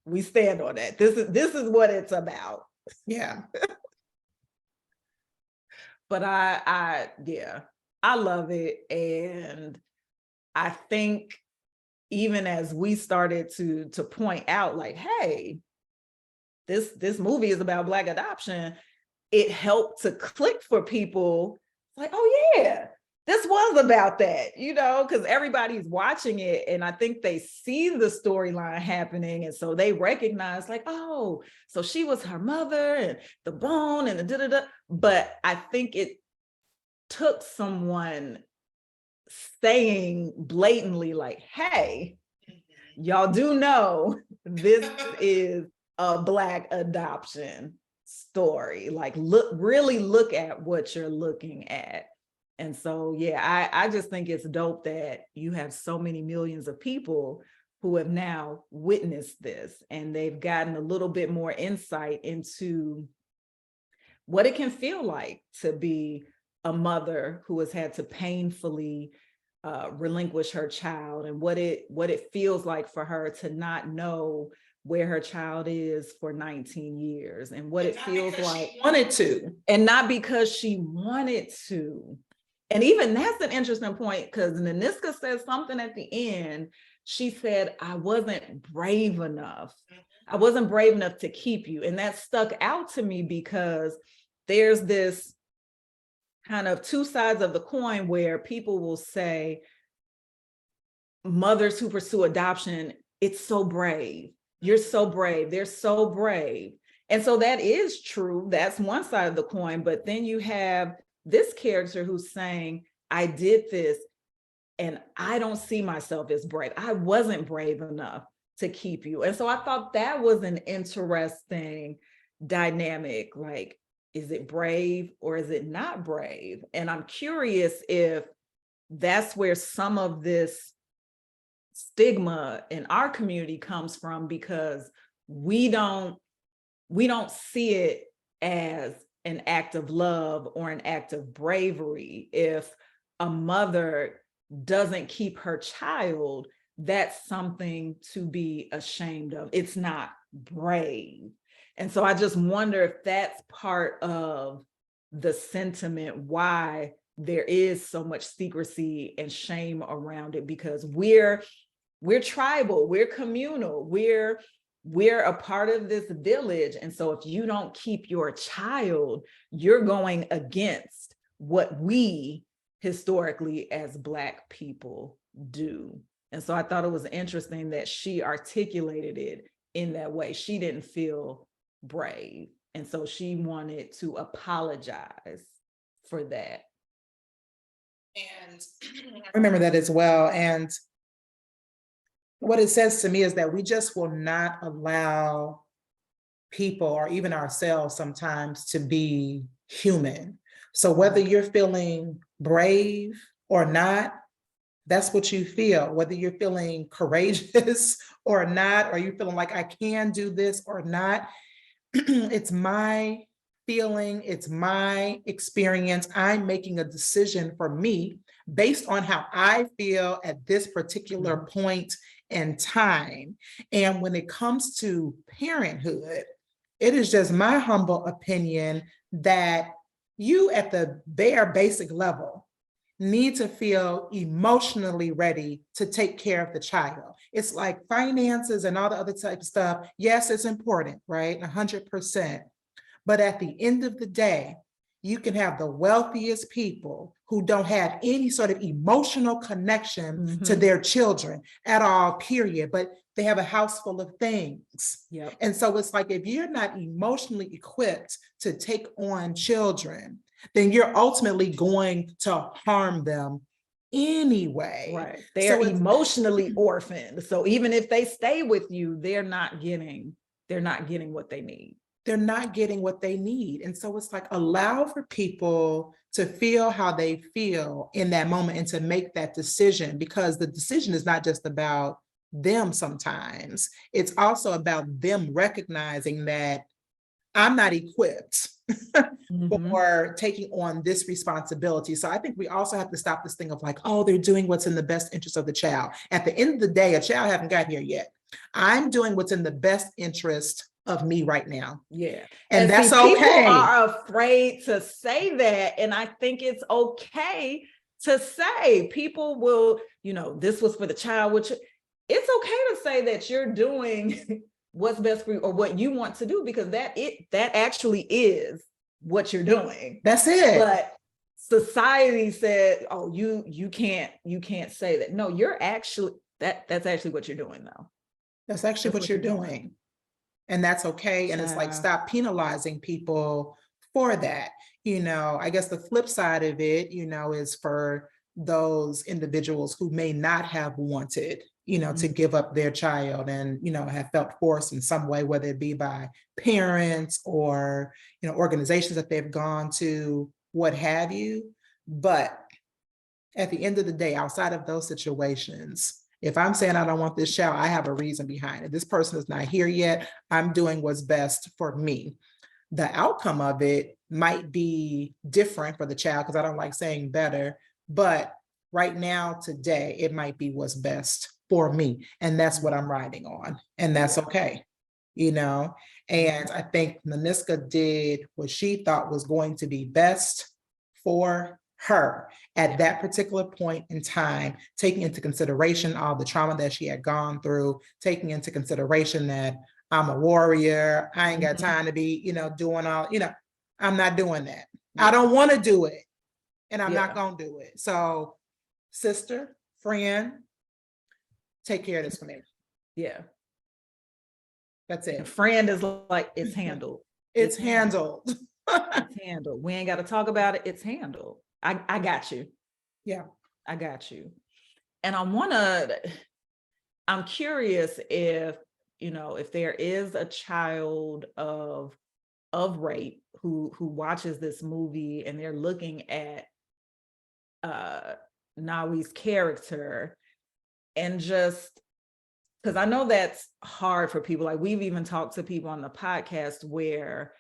we stand on that. This is what it's about. Yeah. But I love it. And I think even as we started to point out, like, hey, this movie is about Black adoption, it helped to click for people like, oh yeah, this was about that, because everybody's watching it. And I think they see the storyline happening. And so they recognize like, oh, so she was her mother and the bone and the da-da-da. But I think it took someone saying blatantly like, hey, y'all do know this is a Black adoption story. Like, really look at what you're looking at. And so, I just think it's dope that you have so many millions of people who have now witnessed this, and they've gotten a little bit more insight into what it can feel like to be a mother who has had to painfully relinquish her child, and what it feels like for her to not know where her child is for 19 years, and what it feels like wanted to, and not because she wanted to. And even that's an interesting point, because Naniska says something at the end. She said, I wasn't brave enough. I wasn't brave enough to keep you. And that stuck out to me, because there's this kind of two sides of the coin where people will say, mothers who pursue adoption, it's so brave. You're so brave. They're so brave. And so that is true. That's one side of the coin. But then you have this character who's saying, I did this and I don't see myself as brave. I wasn't brave enough to keep you. And so I thought that was an interesting dynamic. Like, is it brave or is it not brave? And I'm curious if that's where some of this stigma in our community comes from, because we don't see it as an act of love or an act of bravery. If a mother doesn't keep her child, that's something to be ashamed of. It's not brave. And so I just wonder if that's part of the sentiment, why there is so much secrecy and shame around it, because we're tribal, we're communal, we're we're a part of this village. And so if you don't keep your child, you're going against what we historically as Black people do. And so I thought it was interesting that she articulated it in that way. She didn't feel brave. And so she wanted to apologize for that. And I remember that as well. And what it says to me is that we just will not allow people or even ourselves sometimes to be human. So whether you're feeling brave or not, that's what you feel, whether you're feeling courageous or not, or you're feeling like I can do this or not. It's my feeling, it's my experience. I'm making a decision for me based on how I feel at this particular point in time. And when it comes to parenthood, it is just my humble opinion that you at the bare basic level need to feel emotionally ready to take care of the child. It's like finances and all the other type of stuff. Yes, it's important, right? 100%. But at the end of the day, you can have the wealthiest people who don't have any sort of emotional connection to their children at all, period. But they have a house full of things. Yep. And so it's like, if you're not emotionally equipped to take on children, then you're ultimately going to harm them anyway. Right. They're So emotionally orphaned. So even if they stay with you, they're not getting what they need. They're not getting what they need. And so it's like, allow for people to feel how they feel in that moment and to make that decision, because the decision is not just about them sometimes. It's also about them recognizing that I'm not equipped for taking on this responsibility. So I think we also have to stop this thing of like, oh, they're doing what's in the best interest of the child. At the end of the day, a child hasn't got here yet. I'm doing what's in the best interest of me right now. Yeah. And that's see, okay. People are afraid to say that. And I think it's okay to say. People will, this was for the child, which it's okay to say that you're doing what's best for you or what you want to do, because that actually is what you're doing. That's it. But society said, oh, you can't say that. No, you're actually, that's actually what you're doing though. That's actually what you're doing. And that's okay. And it's like, stop penalizing people for that. I guess the flip side of it, is for those individuals who may not have wanted, to give up their child and, have felt forced in some way, whether it be by parents or, organizations that they've gone to, what have you. But at the end of the day, outside of those situations, if I'm saying I don't want this child, I have a reason behind it. This person is not here yet. I'm doing what's best for me. The outcome of it might be different for the child, because I don't like saying better, but right now, today, it might be what's best for me. And that's what I'm riding on. And that's okay. And I think Naniska did what she thought was going to be best for her at that particular point in time, taking into consideration all the trauma that she had gone through, taking into consideration that I'm a warrior. I ain't got time to be, doing all, I'm not doing that. I don't want to do it. And I'm not going to do it. So sister, friend, take care of this for me. Yeah. That's it. And friend is like, it's handled. It's handled. It's handled. We ain't got to talk about it. It's handled. I got you. Yeah. I got you. And I'm curious if, if there is a child of rape who watches this movie and they're looking at Nawi's character, and just because I know that's hard for people. Like, we've even talked to people on the podcast where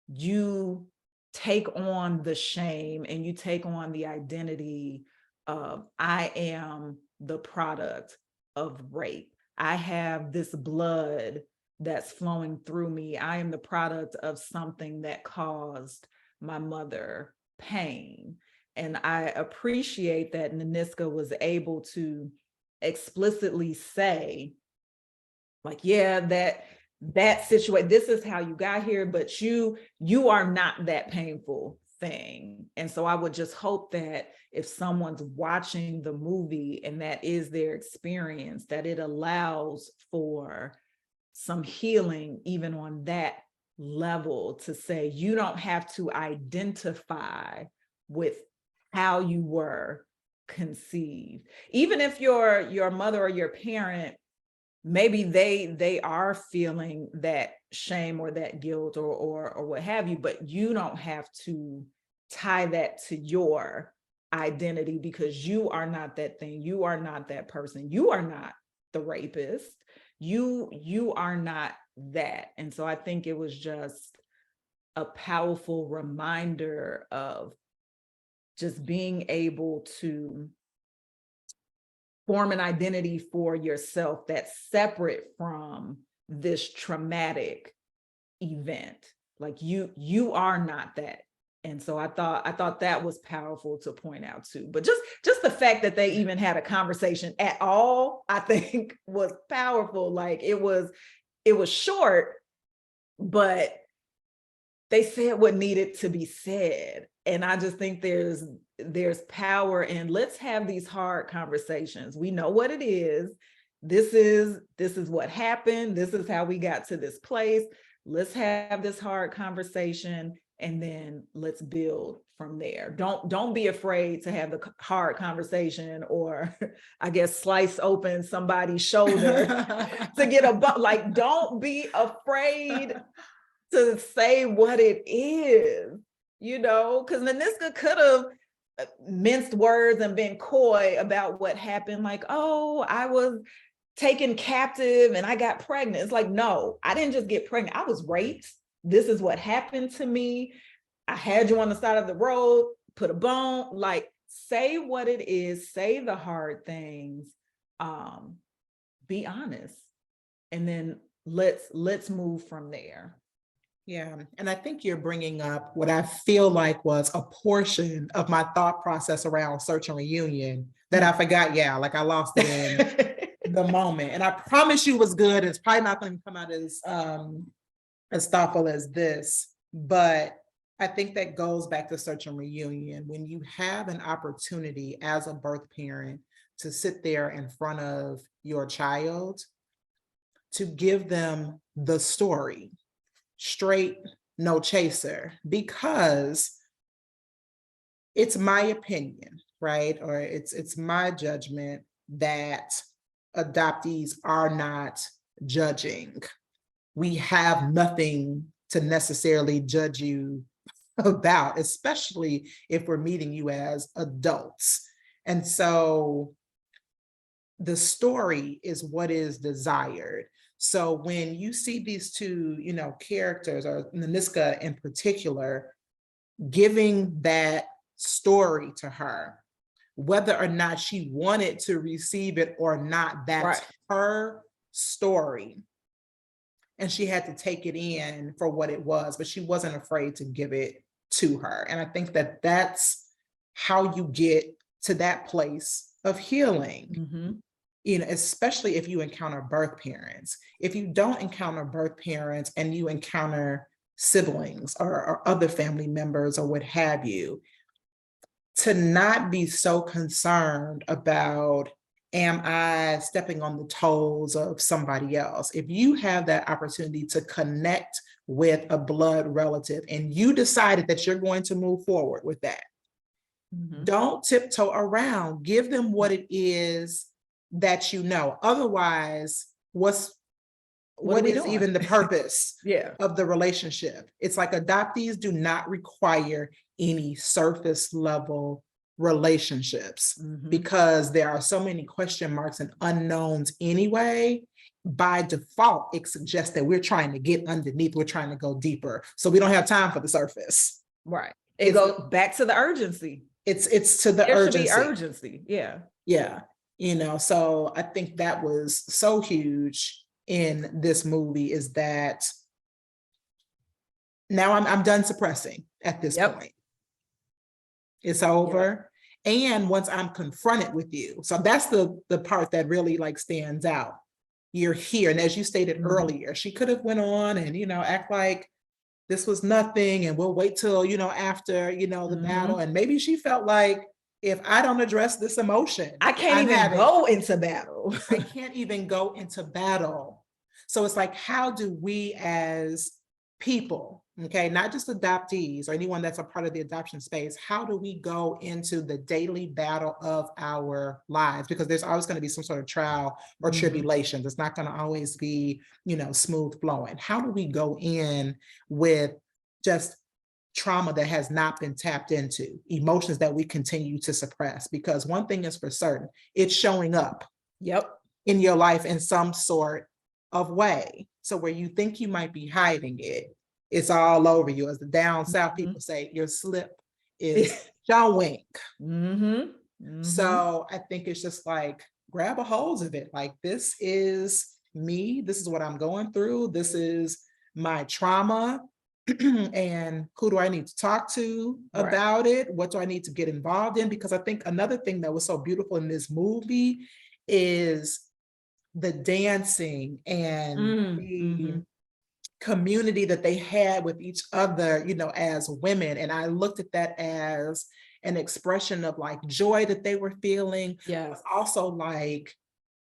you take on the shame and you take on the identity of, I am the product of rape. I have this blood that's flowing through me. I am the product of something that caused my mother pain. And I appreciate that Naniska was able to explicitly say, like, yeah, that that situation, this is how you got here, but you are not that painful thing. And so I would just hope that if someone's watching the movie and that is their experience, that it allows for some healing even on that level, to say you don't have to identify with how you were conceived. Even if your mother or your parent, maybe they are feeling that shame or that guilt or what have you, but you don't have to tie that to your identity, because you are not that thing. You are not that person. You are not the rapist. You are not that. And so I think it was just a powerful reminder of just being able to form an identity for yourself that's separate from this traumatic event. Like you are not that. And so I thought that was powerful to point out too. But just the fact that they even had a conversation at all, I think was powerful. Like it was short, but they said what needed to be said. And I just think there's power in, let's have these hard conversations. We know what it is. This is what happened. This is how we got to this place. Let's have this hard conversation, and then let's build from there. Don't be afraid to have the hard conversation, or I guess slice open somebody's shoulder to get like, don't be afraid to say what it is, because Naniska could have minced words and been coy about what happened. Like, oh, I was taken captive and I got pregnant. It's like, no, I didn't just get pregnant. I was raped. This is what happened to me. I had you on the side of the road, put a bone, like, say what it is, say the hard things, be honest. And then let's move from there. Yeah. And I think you're bringing up what I feel like was a portion of my thought process around Search and Reunion that I forgot. Yeah. Like I lost it in the moment. And I promise you it was good. It's probably not going to come out as thoughtful as this, but I think that goes back to Search and Reunion. When you have an opportunity as a birth parent to sit there in front of your child, to give them the story, straight, no chaser, because it's my opinion, right? Or it's my judgment that adoptees are not judging. We have nothing to necessarily judge you about, especially if we're meeting you as adults. And so the story is what is desired. So when you see these two, characters, or Naniska in particular, giving that story to her, whether or not she wanted to receive it or not, that's right. Her story. And she had to take it in for what it was, but she wasn't afraid to give it to her. And I think that that's how you get to that place of healing. Mm-hmm. Especially if you encounter birth parents. If you don't encounter birth parents and you encounter siblings or other family members or what have you, to not be so concerned about, am I stepping on the toes of somebody else? If you have that opportunity to connect with a blood relative and you decided that you're going to move forward with that, mm-hmm. Don't tiptoe around. Give them what it is that otherwise what is even the purpose of the relationship? It's like adoptees do not require any surface level relationships, mm-hmm. because there are so many question marks and unknowns anyway. By default, it suggests that we're trying to get underneath, we're trying to go deeper, so we don't have time for the surface. Right. It goes back to the urgency. It's to the urgency. Should be urgency. Yeah. So I think that was so huge in this movie, is that now I'm done suppressing at this point. It's over. Yep. And once I'm confronted with you, so that's the part that really like stands out. you're here. And as you stated earlier, she could have went on and, act like this was nothing and we'll wait till, after, the battle. And maybe she felt like, if I don't address this emotion, I can't even go into battle. I can't even go into battle. So it's like, how do we as people, okay, not just adoptees or anyone that's a part of the adoption space, how do we go into the daily battle of our lives? Because there's always going to be some sort of trial or tribulation. It's not going to always be, smooth flowing. How do we go in with just trauma that has not been tapped into, emotions that we continue to suppress? Because one thing is for certain, it's showing up in your life in some sort of way. So where you think you might be hiding it, it's all over you. As the down south people say, your slip is showing. So I think it's just like, grab a hold of it. Like, this is me. This is what I'm going through. This is my trauma. And who do I need to talk to about it? What do I need to get involved in? Because I think another thing that was so beautiful in this movie is the dancing and the community that they had with each other, as women. And I looked at that as an expression of like joy that they were feeling. But also like,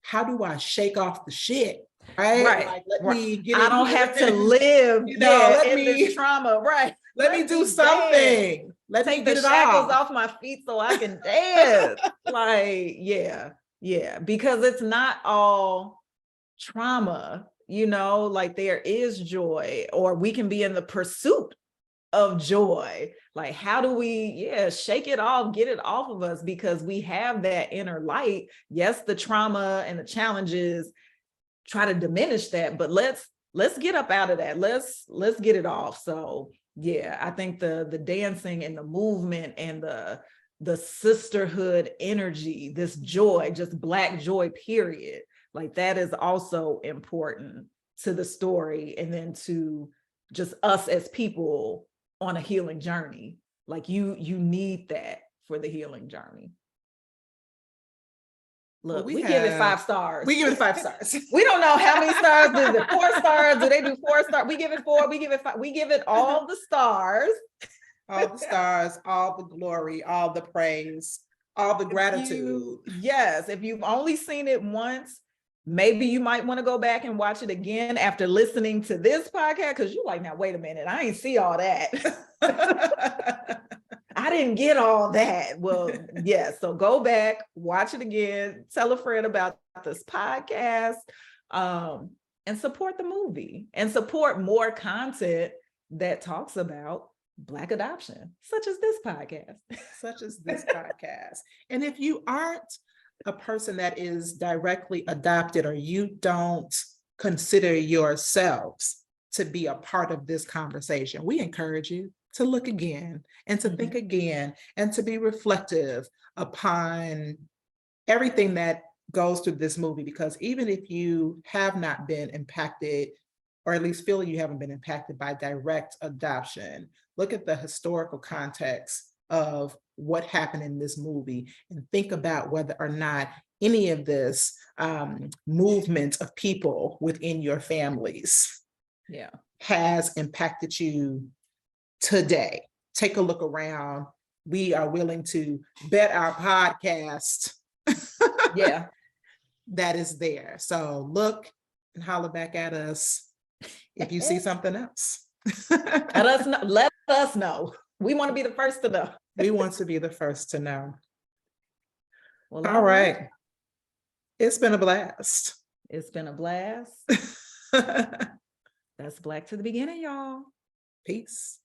how do I shake off the shit? Right. Like, let me get I don't have to live let me this trauma. Let me do something. Dance. Let Take me get the it shackles off my feet so I can dance. Like, yeah, because it's not all trauma, like there is joy, or we can be in the pursuit of joy. Like, how do we, shake it off, get it off of us, because we have that inner light. Yes, the trauma and the challenges try to diminish that, but let's get up out of that. Let's get it off. So yeah, I think the dancing and the movement and the sisterhood energy, this joy, just Black joy, period. Like, that is also important to the story, and then to just us as people on a healing journey. Like, you need that for the healing journey. Look, we give it 5 stars. We give it 5 stars. We don't know how many stars. Is it 4 stars? Do they do 4 stars? We give it 4. We give it 5. We give it all the stars. All the stars, all the glory, all the praise, all the gratitude. Yes. If you've only seen it once, maybe you might want to go back and watch it again after listening to this podcast, because you're like, now, wait a minute, I ain't see all that. I didn't get all that. Well, so go back, watch it again, tell a friend about this podcast, and support the movie, and support more content that talks about Black adoption, such as this podcast. And if you aren't a person that is directly adopted, or you don't consider yourselves to be a part of this conversation, we encourage you to look again and to think again and to be reflective upon everything that goes through this movie. Because even if you have not been impacted, or at least feel you haven't been impacted by direct adoption, look at the historical context of what happened in this movie and think about whether or not any of this movement of people within your families has impacted you today. Take a look around. We are willing to bet our podcast that is there. So look and holler back at us if you see something else. Let us know. We want to be the first to know. We want to be the first to know. Well, all right. It's been a blast. It's been a blast. That's Black to the beginning, y'all. Peace.